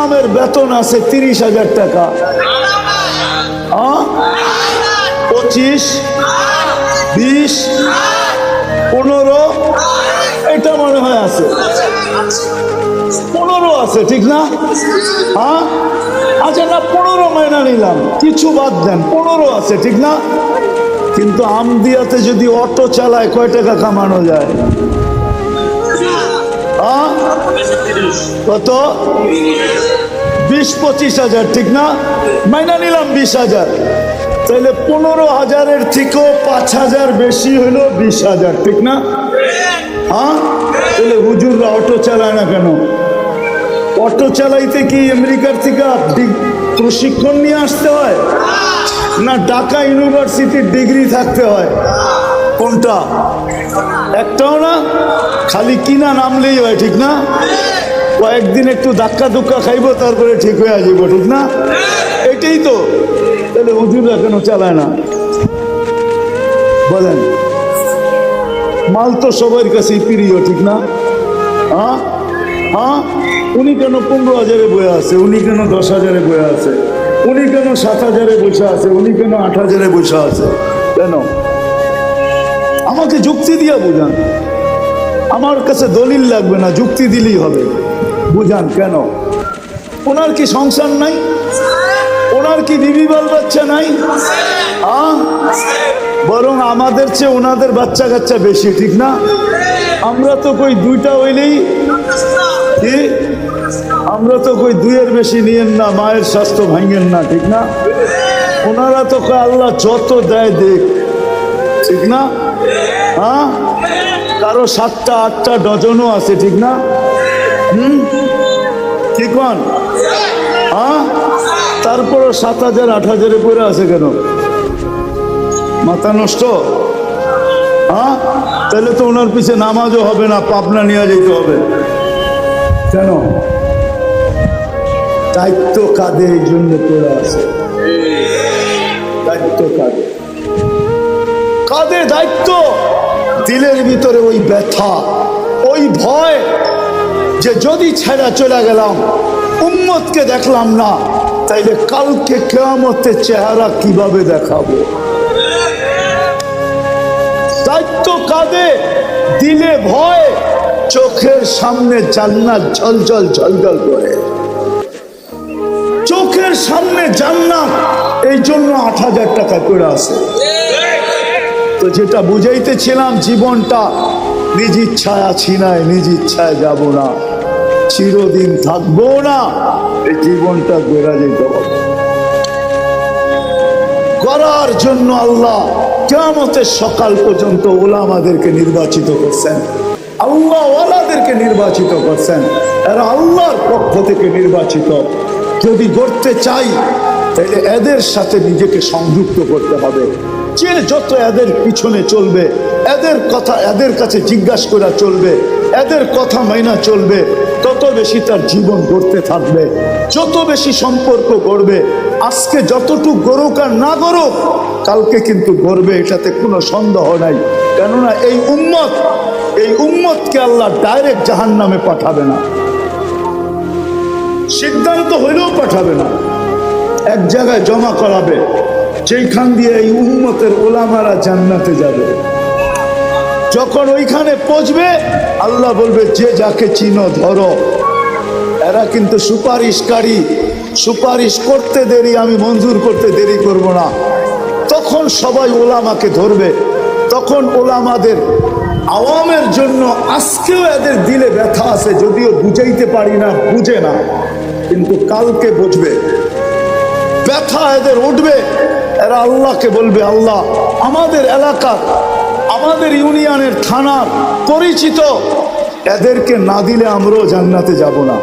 ইমামের বেতন আছে 30,000 টাকা, 25, 20, 15, এটা মনে হয় আছে, 15 আছে, ঠিক না? আচ্ছা না, 15 মাইনা নিলাম, কিছু বাদ দেন, 15 আছে, ঠিক না? কিন্তু আমদিয়াতে যদি অটো চালায় কয় টাকা কামানো যায়? কত? 20-25,000, ঠিক না? মাইনা নিলাম 20,000, তাহলে 15,000-এর থেকেও 5,000 বেশি হলো 20,000, ঠিক না? তাহলে হুজুররা অটো চালায় না কেন? অটো চালাইতে কি আমেরিকার থেকে প্রশিক্ষণ নিয়ে আসতে হয়, না ঢাকা ইউনিভার্সিটির ডিগ্রি থাকতে হয়? কোনটা? একটাও না, খালি কিনা নামলেই হয়, ঠিক না? কয়েকদিন একটু ধাক্কা ধুক্কা খাইবো, তারপরে ঠিক হয়ে আসবো, ঠিক না? এটাই তো। তাহলে হুজুররা কেন চালায় না বলেন? মাল তো সবার কাছেই প্রিয়, ঠিক না? উনি কেন 15,000-এ বয়ে আছে, উনি কেন 10,000-এ বয়ে আছে, উনি কেন 7,000-এ বসে আছে, উনি কেন 8,000-এ বসে আছে? কেন? আমাকে যুক্তি দিয়া বুঝান। আমার কাছে দলিল লাগবে না, যুক্তি দিলেই হবে। বুঝান কেন? ওনার কি সংসার নাই? ওনার কি বিবি বাল বাচ্চা নাই? বরং আমাদের চেয়ে ওনাদের বাচ্চা কাচ্চা বেশি, ঠিক না? আমরা তো কই 2টা হইলেই কি, আমরা তো কই 2-এর বেশি নিয়েন না, মায়ের স্বাস্থ্য ভাঙেন না, ঠিক না? ওনারা তো কয় আল্লাহ যত দেয় দেখ, ঠিক না? কারো 7টা 8টা ডজনও আছে, ঠিক না? ঠিক হন? তারপরও 7,000 8,000-এ পড়ে আছে কেন? মাথা নষ্ট? তাহলে তো ওনার পিছে নামাজও হবে না, পাবনা নিয়ে যেতে হবে। কেন? দায়িত্ব কাঁধে, এই জন্য পড়ে আছে। দায়িত্ব কাঁধে, কাঁধে দায়িত্ব, দিলের ভিতরে ওই ব্যথা, ওই ভয় যে যদি ছেড়া চলে গেলাম, উম্মতকে দেখলাম না, তাইলে কালকে কিয়ামতের চেহারা কিভাবে দেখাবো? দায়িত্ব কাঁধে, দিলে ভয়, চোখের সামনে জান্নাত ঝলঝল ঝলঝল করে, চোখের সামনে জান্নাত, এই জন্য 8,000 টাকা করে আছে। তো যেটা বুঝাইতেছিলাম, জীবনটা নিজ ইচ্ছায় আছি নাই, নিজ ইচ্ছায় যাব না, চিরদিন থাকবো না, এই জীবনটা গড়া যেতে হবে। করার জন্য আল্লাহ কিয়ামতের সকাল পর্যন্ত ওলামাদেরকে নির্বাচিত করছেন, আল্লাহ ওয়ালাদেরকে নির্বাচিত করছেন। এরা আল্লাহর পক্ষ থেকে নির্বাচিত। যদি গড়তে চাই তাহলে এদের সাথে নিজেকে সংযুক্ত করতে হবে। যে যত এদের পিছনে চলবে, এদের কথা এদের কাছে জিজ্ঞাসা করা চলবে, এদের কথা মাইনা চলবে, তত বেশি তার জীবন গড়তে থাকবে, যত বেশি সম্পর্ক গড়বে। আজকে যতটুকু গড়ুক আর না গড়ুক, কালকে কিন্তু গড়বে, এটাতে কোনো সন্দেহ নাই। কেননা এই উম্মতকে আল্লাহ ডাইরেক্ট জাহান্নামে পাঠাবে না, সিদ্ধান্ত হইলেও পাঠাবে না, এক জায়গায় জমা করাবে, যেখান দিয়ে এই উম্মতের ওলামারা জান্নাতে যাবে। যখন ওইখানে পৌঁছবে, আল্লাহ বলবে যে যাকে চিনো ধরো। এরা কিন্তু সুপারিশকারী, সুপারিশ করতে দেরি, আমি মঞ্জুর করতে দেরি করব না। তখন সবাই ওলামাকে ধরবে। তখন ওলামাদের আওয়ামের জন্য আজকেও এদের দিলে ব্যথা আছে, যদিও বুঝাইতে পারি না, বুঝে না, কিন্তু কালকে বুঝবে, ব্যথা এদের উঠবে। এরা আল্লাহকে বলবে, আল্লাহ আমাদের এলাকার, আমাদের ইউনিয়নের, থানার পরিচিত, এদেরকে না দিলে আমরাও জান্নাতে যাব না।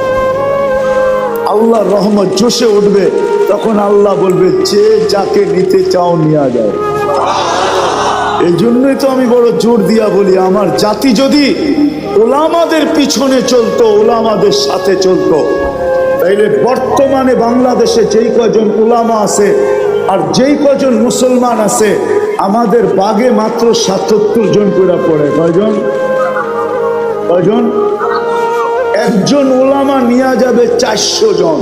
আল্লাহর রহমত জোশে উঠবে। তখন আল্লাহ বলবে যে যাকে নিতে চাও নিয়ে যায়। এই জন্যই তো আমি বড় জোর দিয়া বলি, আমার জাতি যদি ওলামাদের পিছনে চলতো, ওলামাদের সাথে চলতো, তাইলে বর্তমানে বাংলাদেশে যেই কজন ওলামা আছে আর যেই কজন মুসলমান আছে, আমাদের বাগে মাত্র 77 জন করে পড়ে। কয়জন? একজন ওলামা নিয়ে যাবে 400 জন।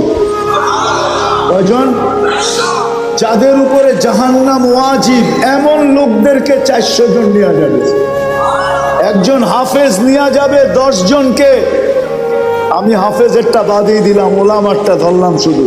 কয়জন? যাদের উপরে জাহান্নাম ওয়াজিব এমন লোকদেরকে 400 জন নিয়ে যাবে। একজন হাফেজ নিয়ে যাবে 10 জনকে। আমি হাফেজেরটা বাদই দিলাম, ওলামারটা ধরলাম শুধু।